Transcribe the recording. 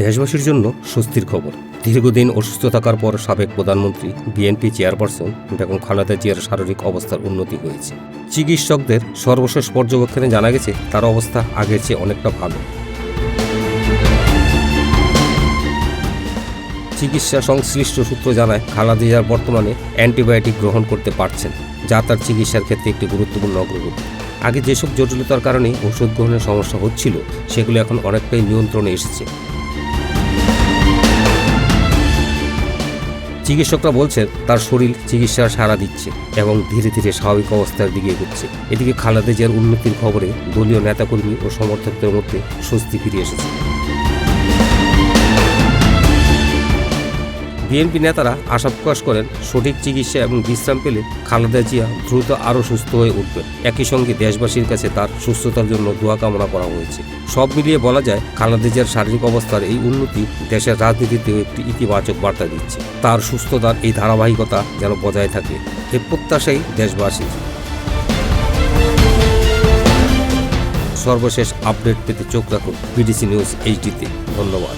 দেশবাসীর জন্য স্বস্তির খবর। দীর্ঘদিন অসুস্থ থাকার পর সাবেক প্রধানমন্ত্রী বিএনপি চেয়ারপারসন বেগম খালেদা জিয়ার শারীরিক অবস্থার উন্নতি হয়েছে। চিকিৎসকদের সর্বশেষ পর্যবেক্ষণে জানা গেছে তার অবস্থা আগের চেয়ে অনেকটা ভালো। চিকিৎসা সংশ্লিষ্ট সূত্র জানায় খালেদা জিয়া বর্তমানে অ্যান্টিবায়োটিক গ্রহণ করতে পারছেন, যা তার চিকিৎসার ক্ষেত্রে একটি গুরুত্বপূর্ণ অগ্রগতি। আগে যেসব জটিলতার কারণে ওষুধ গ্রহণের সমস্যা হচ্ছিল সেগুলো এখন অনেকটাই নিয়ন্ত্রণে এসেছে। চিকিৎসকরা বলছেন তার শরীর চিকিৎসার সাড়া দিচ্ছে এবং ধীরে ধীরে স্বাভাবিক অবস্থার দিকে এগোচ্ছে। এদিকে খালেদা জিয়ার উন্নতির খবরে দলীয় নেতাকর্মী ও সমর্থকদের মধ্যে স্বস্তি ফিরে এসেছে। বিএনপি নেতারা আশা প্রকাশ করেন সঠিক চিকিৎসা এবং বিশ্রাম পেলে খালেদা জিয়া দ্রুত আরও সুস্থ হয়ে উঠবেন। একই সঙ্গে দেশবাসীর কাছে তার সুস্থতার জন্য দোয়া কামনা করা হয়েছে। সব মিলিয়ে বলা যায় খালেদা জিয়ার শারীরিক অবস্থার এই উন্নতি দেশের রাজনীতিতেও একটি ইতিবাচক বার্তা দিচ্ছে। তার সুস্থতার এই ধারাবাহিকতা যেন বজায় থাকে, এ প্রত্যাশাই দেশবাসীর। সর্বশেষ আপডেট পেতে চোখ রাখুন বিডিসি নিউজ এইচডিতে। ধন্যবাদ।